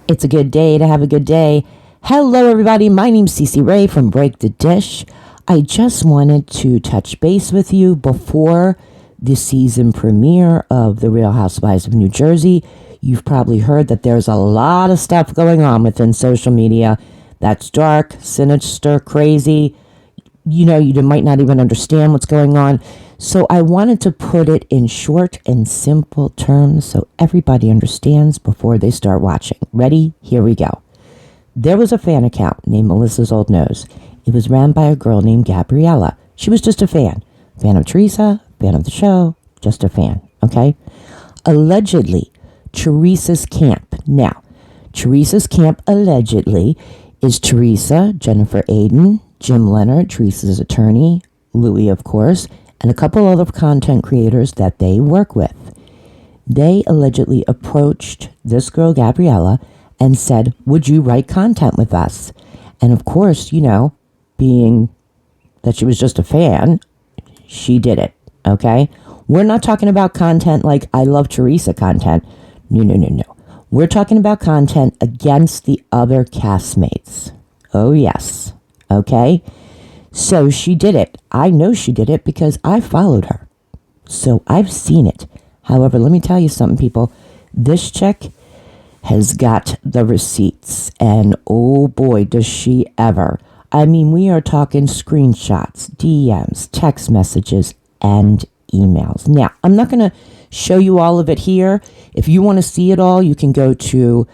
It's a good day to have a good day. Hello, everybody. My name's Cece Ray from Break the Dish. I just wanted to touch base with you before the season premiere of The Real Housewives of New Jersey. You've probably heard that there's a lot of stuff going on within social media that's dark, sinister, crazy. You might not even understand what's going on. So I wanted to put it in short and simple terms so everybody understands before they start watching. Ready? Here we go. There was a fan account named Melissa's Old Nose. It was ran by a girl named Gabriella. She was just a fan. Fan of Teresa, fan of the show, just a fan, okay? Allegedly, Teresa's camp. Now, Teresa's camp allegedly is Teresa, Jennifer Aydin, Jim Leonard, Teresa's attorney, Louis, of course, and a couple other content creators that they work with. They allegedly approached this girl, Gabriella, and said, would you write content with us? And of course, being that she was just a fan, she did it, okay? We're not talking about content like I Love Teresa content. No. We're talking about content against the other castmates. Oh, yes. Okay? So she did it. I know she did it because I followed her. So I've seen it. However, let me tell you something, people. This chick has got the receipts. And oh boy, does she ever. I mean, we are talking screenshots, DMs, text messages, and emails. Now, I'm not going to show you all of it here. If you want to see it all, you can go to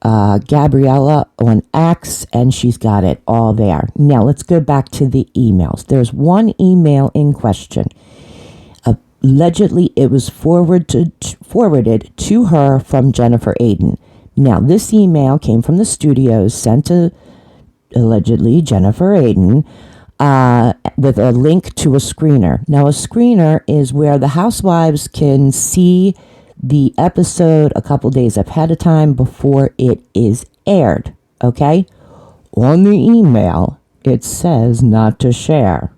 Gabriella on X, and she's got it all there. Now, let's go back to the emails. There's one email in question. Allegedly, it was forwarded to her from Jennifer Aydin. Now, this email came from the studios, sent to, allegedly, Jennifer Aydin, with a link to a screener. Now, a screener is where the housewives can see the episode a couple days ahead of time before it is aired, okay? On the email, it says not to share.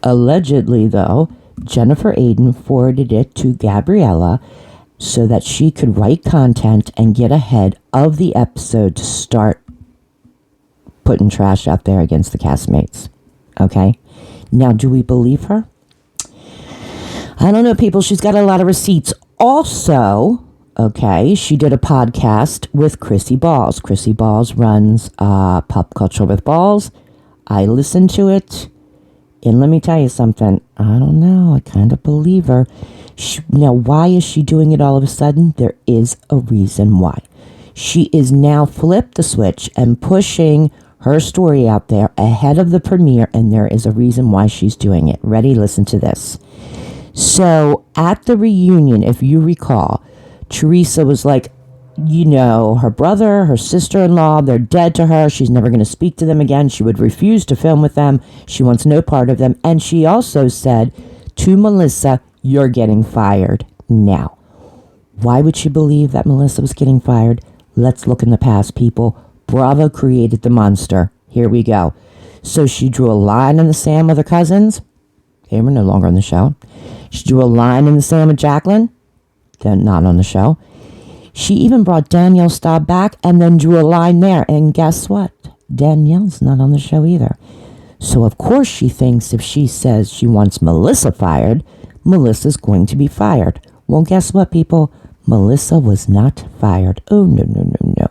Allegedly, though, Jennifer Aydin forwarded it to Gabriella so that she could write content and get ahead of the episode to start putting trash out there against the castmates, okay? Now, do we believe her? I don't know, people. She's got a lot of receipts. Also, okay, she did a podcast with Chrissy Balls. Chrissy Balls runs Pop Culture with Balls. I listened to it, and let me tell you something. I don't know. I kind of believe her. Now, why is she doing it all of a sudden? There is a reason why. She is now flipped the switch and pushing her story out there ahead of the premiere, and there is a reason why she's doing it. Ready? Listen to this. So at the reunion, if you recall, Teresa was like, her brother, her sister-in-law, they're dead to her. She's never going to speak to them again. She would refuse to film with them. She wants no part of them. And she also said to Melissa, you're getting fired now. Why would she believe that Melissa was getting fired? Let's look in the past, people. Bravo created the monster. Here we go. So she drew a line in the sand with her cousins. They were no longer on the show. She drew a line in the sand with Jacqueline. They're not on the show. She even brought Danielle Staub back and then drew a line there. And guess what? Danielle's not on the show either. So, of course, she thinks if she says she wants Melissa fired, Melissa's going to be fired. Well, guess what, people? Melissa was not fired. Oh, no.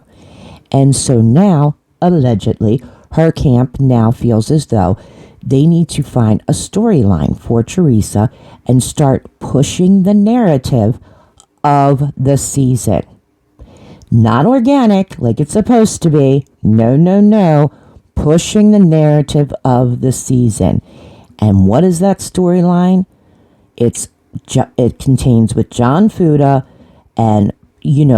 And so now, allegedly, her camp now feels as though they need to find a storyline for Teresa and start pushing the narrative of the season. Not organic like it's supposed to be. No. Pushing the narrative of the season. And what is that storyline? It contains with John Fuda and,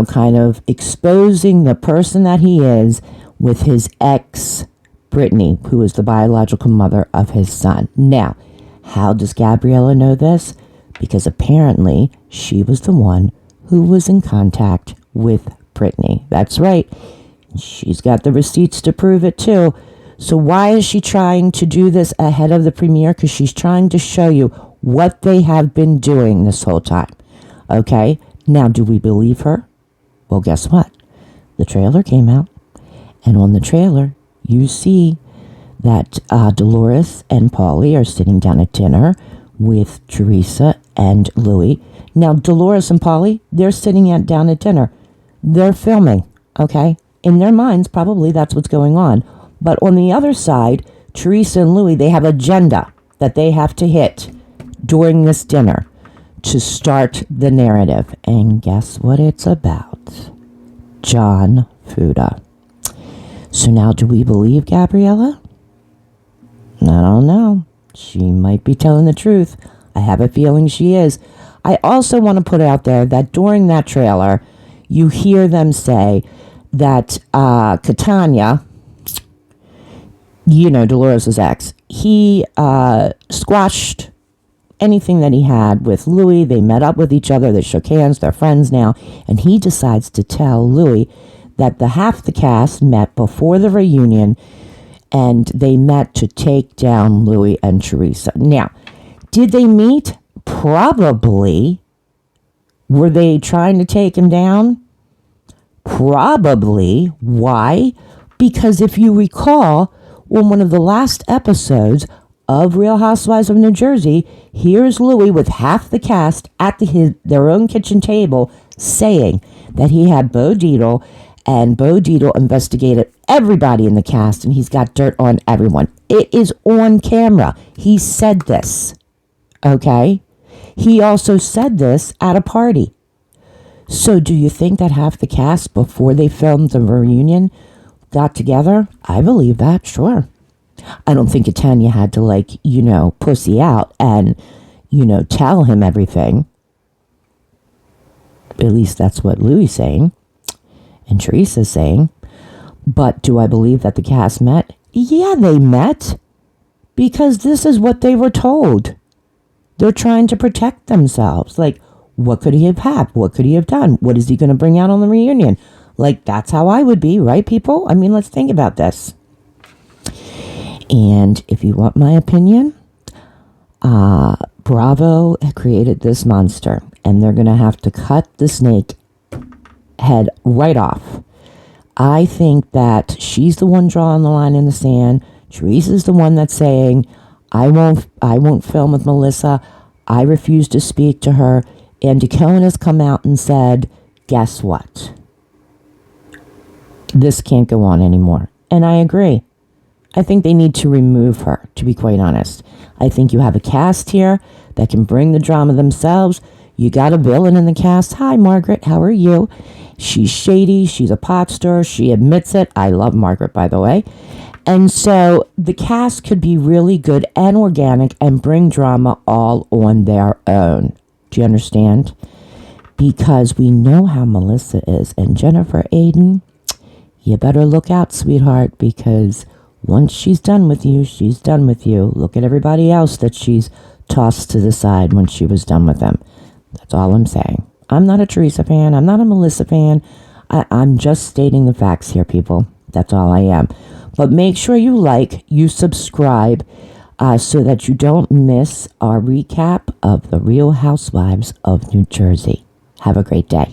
kind of exposing the person that he is with his ex, Brittany, who is the biological mother of his son. Now, how does Gabriella know this? Because apparently she was the one who was in contact with Brittany. That's right. She's got the receipts to prove it too. So why is she trying to do this ahead of the premiere? Because she's trying to show you what they have been doing this whole time. Okay? Now, do we believe her? Well, guess what? the trailer came out. And on the trailer, you see that Dolores and Paulie are sitting down at dinner with Teresa and Louie. Now, Dolores and Paulie, they're sitting down at dinner. They're filming, okay? In their minds, probably that's what's going on. But on the other side, Teresa and Louie, they have agenda that they have to hit during this dinner to start the narrative. And guess what it's about? John Fuda. So now, do we believe Gabriella? I don't know. She might be telling the truth. I have a feeling she is. I also want to put out there that during that trailer, you hear them say that Catania, Dolores' ex, he squashed anything that he had with Louie. They met up with each other. They shook hands. They're friends now. And he decides to tell Louie that half the cast met before the reunion, and they met to take down Louie and Teresa. Now, did they meet? Probably. Were they trying to take him down? Probably. Why? Because if you recall, on one of the last episodes of Real Housewives of New Jersey, here's Louie with half the cast at their own kitchen table saying that he had Bo Dietl, and Bo Dietl investigated everybody in the cast, and he's got dirt on everyone. It is on camera. He said this, okay? He also said this at a party. So do you think that half the cast, before they filmed the reunion, got together? I believe that, sure. I don't think Tanya had to, pussy out and, tell him everything. At least that's what Louie's saying. And Teresa's saying. But do I believe that the cast met? Yeah, they met. Because this is what they were told. They're trying to protect themselves. What could he have had? What could he have done? What is he going to bring out on the reunion? That's how I would be, right, people? I mean, let's think about this. And if you want my opinion, Bravo created this monster, and they're going to have to cut the snake head right off. I think that she's the one drawing the line in the sand. Teresa's the one that's saying, I won't film with Melissa. I refuse to speak to her. Andy Cohen has come out and said, guess what? This can't go on anymore. And I agree. I think they need to remove her, to be quite honest. I think you have a cast here that can bring the drama themselves. You got a villain in the cast. Hi, Margaret. How are you? She's shady. She's a pot stirrer. She admits it. I love Margaret, by the way. And so the cast could be really good and organic and bring drama all on their own. Do you understand? Because we know how Melissa is. And Jennifer Aydin, you better look out, sweetheart, because once she's done with you, she's done with you. Look at everybody else that she's tossed to the side when she was done with them. That's all I'm saying. I'm not a Teresa fan. I'm not a Melissa fan. I'm just stating the facts here, people. That's all I am. But make sure you subscribe, so that you don't miss our recap of the Real Housewives of New Jersey. Have a great day.